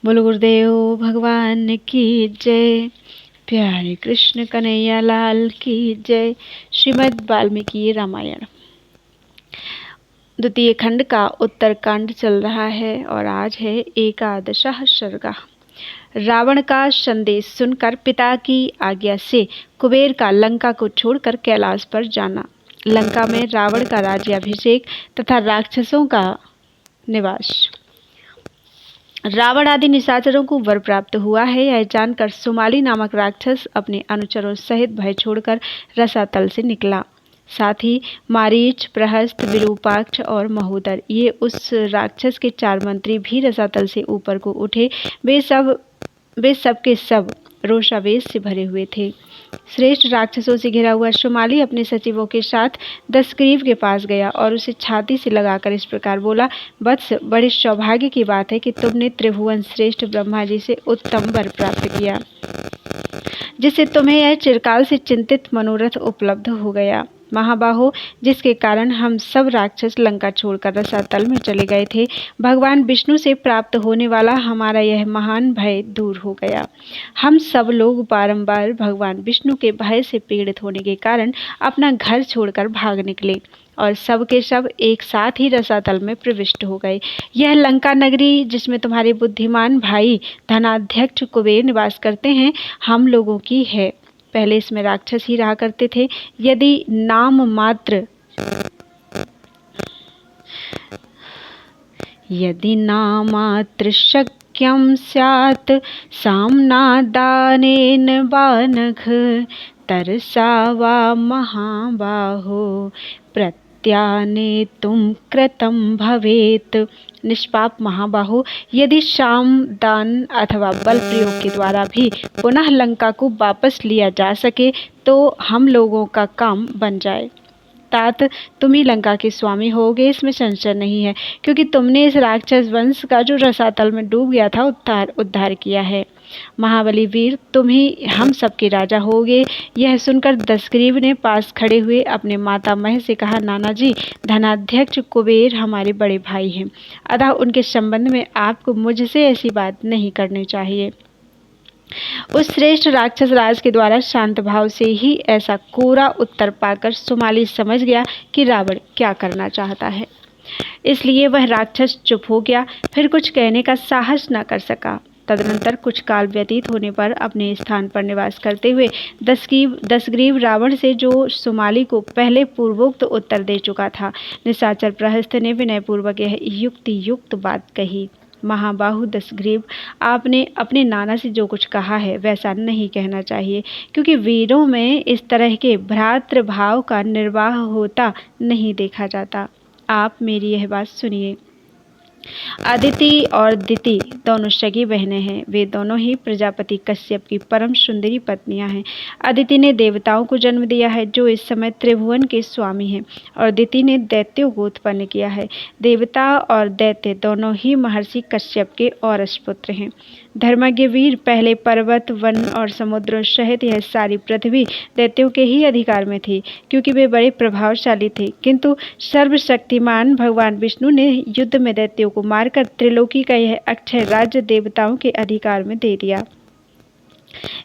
बोलो गुरुदेव भगवान की जय। प्यारे कृष्ण कन्हैया लाल की जय। श्रीमद् वाल्मीकि रामायण द्वितीय खंड का उत्तरकांड चल रहा है और आज है एकादशः सर्ग। रावण का संदेश सुनकर पिता की आज्ञा से कुबेर का लंका को छोड़कर कैलाश पर जाना। लंका में रावण का राज्याभिषेक तथा राक्षसों का निवास। रावण आदि निशाचरों को वर प्राप्त हुआ है, यह जानकर सुमाली नामक राक्षस अपने अनुचरों सहित भय छोड़कर रसातल से निकला। साथ ही मारीच, प्रहस्त, विरूपाक्ष और महोदर ये उस राक्षस के 4 मंत्री भी रसातल से ऊपर को उठे। वे सब के सब रोषावेश से भरे हुए थे। श्रेष्ठ राक्षसों से घिरा हुआ सुमाली अपने सचिवों के साथ दशग्रीव के पास गया और उसे छाती से लगाकर इस प्रकार बोला, वत्स, बड़े सौभाग्य की बात है कि तुमने त्रिभुवन श्रेष्ठ ब्रह्मा जी से उत्तम वर प्राप्त किया, जिससे तुम्हें यह चिरकाल से चिंतित मनोरथ उपलब्ध हो गया। महाबाहो, जिसके कारण हम सब राक्षस लंका छोड़कर रसातल में चले गए थे, भगवान विष्णु से प्राप्त होने वाला हमारा यह महान भय दूर हो गया। हम सब लोग बारंबार भगवान विष्णु के भय से पीड़ित होने के कारण अपना घर छोड़कर भाग निकले और सब के सब एक साथ ही रसातल में प्रविष्ट हो गए। यह लंका नगरी, जिसमें तुम्हारे बुद्धिमान भाई धनाध्यक्ष कुबेर निवास करते हैं, हम लोगों की है। पहले इसमें राक्षस ही रहा करते थे। यदि नामात्र शक्यं स्यात् साम्नादानेन वानघ तरसा वा महाबाहो प्रत्यानेतुं कृतं भवेत्। निष्पाप महाबाहो, यदि साम दान अथवा बल प्रयोग के द्वारा भी पुनः लंका को वापस लिया जा सके तो हम लोगों का काम बन जाए। तात, तुम ही लंका के स्वामी होगे, इसमें संशय नहीं है, क्योंकि तुमने इस राक्षस वंश का जो रसातल में डूब गया था उद्धार किया है। महाबली वीर, तुम ही हम सबके राजा होगे। यह सुनकर दशग्रीव ने पास खड़े हुए अपने मातामह से कहा, नाना जी, धनाध्यक्ष कुबेर हमारे बड़े भाई हैं, अतः उनके संबंध में आपको मुझसे ऐसी बात नहीं करनी चाहिए। उस श्रेष्ठ राक्षस राज के द्वारा शांत भाव से ही ऐसा कोरा उत्तर पाकर सुमाली समझ गया कि रावण क्या करना चाहता है, इसलिए वह राक्षस चुप हो गया, फिर कुछ कहने का साहस न कर सका। तदनंतर कुछ काल व्यतीत होने पर अपने स्थान पर निवास करते हुए दशग्रीव रावण से, जो सुमाली को पहले पूर्वोक्त उत्तर दे चुका था, निशाचर प्रहस्त ने विनयपूर्वक यह युक्त बात कही। महाबाहु दशग्रीव, आपने अपने नाना से जो कुछ कहा है वैसा नहीं कहना चाहिए, क्योंकि वीरों में इस तरह के भ्रातृभाव का निर्वाह होता नहीं देखा जाता। आप मेरी यह बात सुनिए। अदिति और दिति दोनों सगी बहनें हैं। वे दोनों ही प्रजापति कश्यप की परम सुंदरी पत्नियां हैं। अदिति ने देवताओं को जन्म दिया है, जो इस समय त्रिभुवन के स्वामी हैं, और दिति ने दैत्यों को उत्पन्न किया है। देवता और दैत्य दोनों ही महर्षि कश्यप के औरस पुत्र हैं। धर्मज्ञ वीर, पहले पर्वत, वन और समुद्रों सहित यह सारी पृथ्वी दैत्यों के ही अधिकार में थी, क्योंकि वे बड़े प्रभावशाली थे। किंतु सर्वशक्तिमान भगवान विष्णु ने युद्ध में दैत्यों को मारकर त्रिलोकी का यह अक्षय राज्य देवताओं के अधिकार में दे दिया।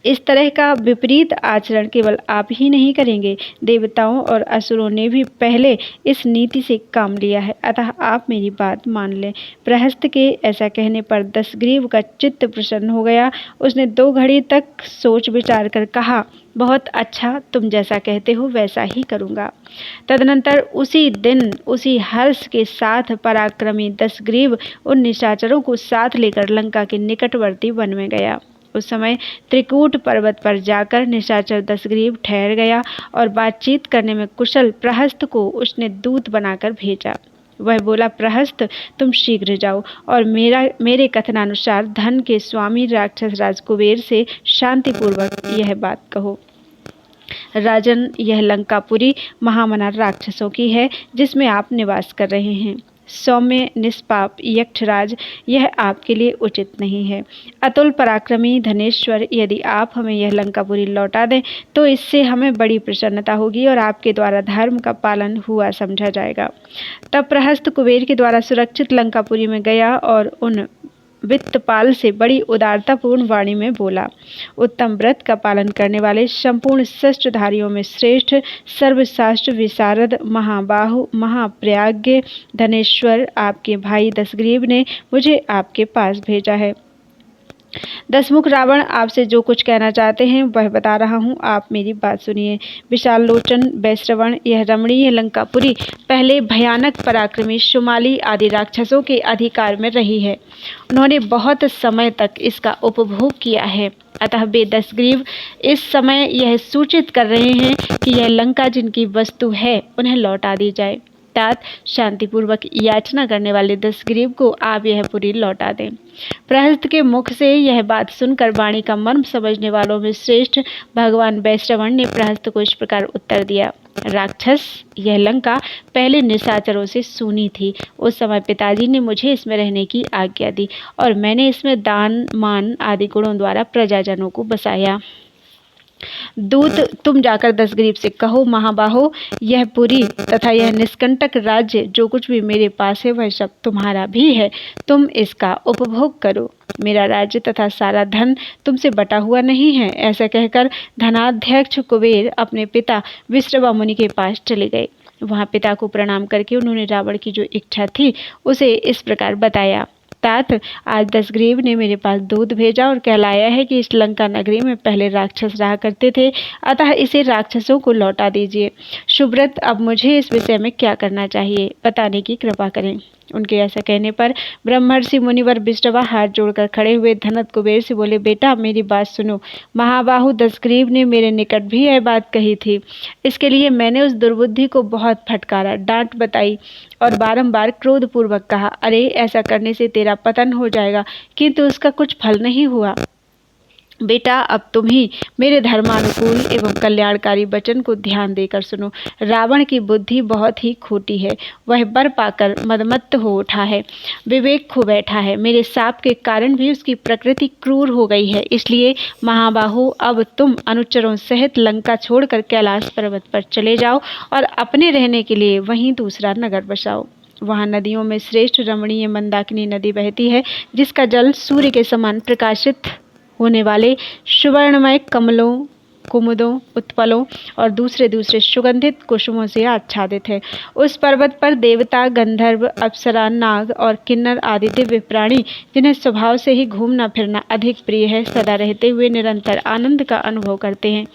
इस तरह का विपरीत आचरण केवल आप ही नहीं करेंगे, देवताओं और असुरों ने भी पहले इस नीति से काम लिया है, अतः आप मेरी बात मान लें। प्रहस्त के ऐसा कहने पर दशग्रीव का चित्त प्रसन्न हो गया। उसने 2 घड़ी तक सोच विचार कर कहा, बहुत अच्छा, तुम जैसा कहते हो वैसा ही करूँगा। तदनंतर उसी दिन उसी हर्ष के साथ पराक्रमी दशग्रीव उन निशाचरों को साथ लेकर लंका के निकटवर्ती वन में गया। उस समय त्रिकूट पर्वत पर जाकर निशाचर दशग्रीव ठहर गया और बातचीत करने में कुशल प्रहस्त को उसने दूत बनाकर भेजा। वह बोला, प्रहस्त, तुम शीघ्र जाओ और मेरे कथनानुसार धन के स्वामी राक्षस राज कुबेर से शांतिपूर्वक यह बात कहो। राजन, यह लंकापुरी महामना राक्षसों की है, जिसमें आप निवास कर रहे हैं। सौम्य निष्पाप यक्षराज, यह आपके लिए उचित नहीं है। अतुल पराक्रमी धनेश्वर, यदि आप हमें यह लंकापुरी लौटा दें तो इससे हमें बड़ी प्रसन्नता होगी और आपके द्वारा धर्म का पालन हुआ समझा जाएगा। तब प्रहस्त कुबेर के द्वारा सुरक्षित लंकापुरी में गया और उन वित्तपाल से बड़ी उदारतापूर्ण वाणी में बोला। उत्तम व्रत का पालन करने वाले संपूर्ण शस्त्रधारियों में श्रेष्ठ, सर्वशास्त्र विशारद, महाबाहु, महाप्रज्ञ धनेश्वर आपके भाई दशग्रीव ने मुझे आपके पास भेजा है। दशमुख रावण आपसे जो कुछ कहना चाहते हैं वह बता रहा हूँ, आप मेरी बात सुनिए। विशाल लोचन वैश्रवण, यह रमणीय लंकापुरी पहले भयानक पराक्रमी शुमाली आदि राक्षसों के अधिकार में रही है। उन्होंने बहुत समय तक इसका उपभोग किया है, अतः वे दशग्रीव इस समय यह सूचित कर रहे हैं कि यह लंका जिनकी वस्तु है उन्हें लौटा दी जाए। तात शांतिपूर्वक याचना करने वाले दशग्रीव को आप यह पुरी लौटा दें। प्रहस्त के मुख से यह बात सुनकर वाणी का मर्म समझने वालों में श्रेष्ठ भगवान वैश्रवण ने प्रहस्त को इस प्रकार उत्तर दिया। राक्षस, यह लंका पहले निशाचरों से सूनी थी। उस समय पिताजी ने मुझे इसमें रहने की आज्ञा दी और मैंने इसमें दान मान आदि गुणों द्वारा प्रजाजनों को बसाया। दूत, तुम जाकर दशग्रीव से कहो, महाबाहो, यह पुरी तथा यह निष्कंटक राज्य जो कुछ भी मेरे पास है वह सब तुम्हारा भी है, तुम इसका उपभोग करो। मेरा राज्य तथा सारा धन तुमसे बटा हुआ नहीं है। ऐसा कहकर धनाध्यक्ष कुबेर अपने पिता विश्रवा मुनि के पास चले गए। वहाँ पिता को प्रणाम करके उन्होंने रावण की जो इच्छा थी उसे इस प्रकार बताया। तात, आज दशग्रीव ने मेरे पास दूध भेजा और कहलाया है कि इस लंका नगरी में पहले राक्षस रहा करते थे, अतः इसे राक्षसों को लौटा दीजिए। सुब्रत, अब मुझे इस विषय में क्या करना चाहिए बताने की कृपा करें। उनके ऐसा कहने पर ब्रह्मर्षि मुनिवर विश्रवा हाथ जोड़कर खड़े हुए धनत कुबेर से बोले, बेटा मेरी बात सुनो। महाबाहु दशग्रीव ने मेरे निकट भी यह बात कही थी। इसके लिए मैंने उस दुर्बुद्धि को बहुत फटकारा, डांट बताई और बारंबार क्रोधपूर्वक कहा, अरे ऐसा करने से तेरा पतन हो जाएगा, किंतु उसका कुछ फल नहीं हुआ। बेटा, अब तुम ही मेरे धर्मानुकूल एवं कल्याणकारी वचन को ध्यान देकर सुनो। रावण की बुद्धि बहुत ही खोटी है। वह बर पाकर मदमत्त हो उठा है, विवेक खो बैठा है। मेरे शाप के कारण भी उसकी प्रकृति क्रूर हो गई है। इसलिए महाबाहु, अब तुम अनुचरों सहित लंका छोड़कर कैलाश पर्वत पर चले जाओ और अपने रहने के लिए वहीं दूसरा नगर बसाओ। वहाँ नदियों में श्रेष्ठ रमणीय मंदाकिनी नदी बहती है, जिसका जल सूर्य के समान प्रकाशित होने वाले सुवर्णमय कमलों, कुमुदों, उत्पलों और दूसरे दूसरे सुगंधित कुसुमों से आच्छादित है। उस पर्वत पर देवता, गंधर्व, अप्सरा, नाग और किन्नर आदि दिव्य प्राणी, जिन्हें स्वभाव से ही घूमना फिरना अधिक प्रिय है, सदा रहते हुए निरंतर आनंद का अनुभव करते हैं।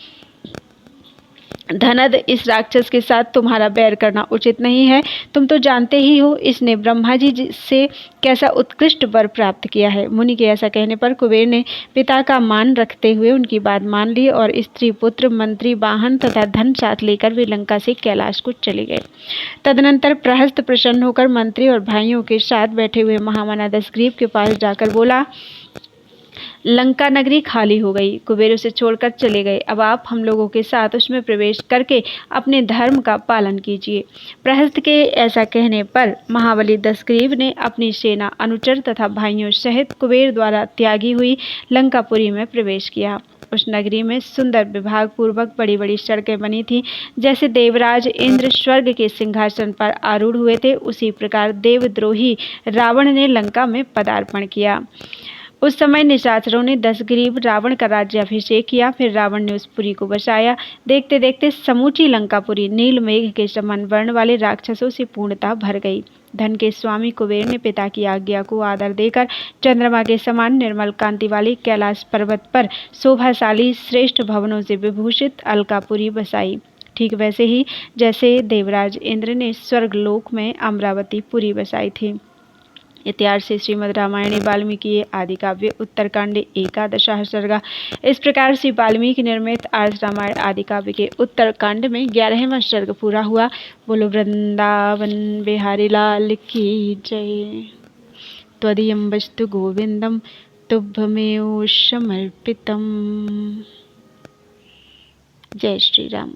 धनद, इस राक्षस के साथ तुम्हारा बैर करना उचित नहीं है। तुम तो जानते ही हो इसने ब्रह्मा जी से कैसा उत्कृष्ट वर प्राप्त किया है। मुनि के ऐसा कहने पर कुबेर ने पिता का मान रखते हुए उनकी बात मान ली और स्त्री, पुत्र, मंत्री, वाहन तथा धन साथ लेकर वे लंका से कैलाश को चले गए। तदनंतर प्रहस्त प्रसन्न होकर मंत्री और भाइयों के साथ बैठे हुए महामना दशग्रीव के पास जाकर बोला, लंका नगरी खाली हो गई, कुबेर उसे छोड़कर चले गए। अब आप हम लोगों के साथ उसमें प्रवेश करके अपने धर्म का पालन कीजिए। प्रहस्त के ऐसा कहने पर महाबली दशग्रीव ने अपनी सेना, अनुचर तथा भाइयों सहित कुबेर द्वारा त्यागी हुई लंकापुरी में प्रवेश किया। उस नगरी में सुंदर विभाग पूर्वक बड़ी बड़ी सड़कें बनी थी। जैसे देवराज इंद्र स्वर्ग के सिंहासन पर आरूढ़ हुए थे, उसी प्रकार देवद्रोही रावण ने लंका में पदार्पण किया। उस समय निशाचरों ने दशग्रीव रावण का राज्याभिषेक किया। फिर रावण ने उस पुरी को बसाया। देखते देखते समूची लंकापुरी नील मेघ के समान वर्ण वाले राक्षसों से पूर्णतः भर गई। धन के स्वामी कुबेर ने पिता की आज्ञा को आदर देकर चंद्रमा के समान निर्मल कांति वाली कैलाश पर्वत पर शोभाशाली श्रेष्ठ भवनों से विभूषित अलकापुरी बसाई। ठीक वैसे ही जैसे देवराज इंद्र ने स्वर्गलोक में अमरावती पुरी बसाई थी। इतिहास से श्रीमद् रामायण वाल्मीकि आदि काव्य उत्तरकांडे एकादशः सर्गा। इस प्रकार से वाल्मीकि निर्मित आर्ष रामायण आदि काव्य के उत्तरकांड में 11वां सर्ग पूरा हुआ। बोलो वृंदावन बिहारी लाल की जय। त्वदीयं वस्तु गोविंदम तुभ्यमेव समर्पितम्। जय श्री राम।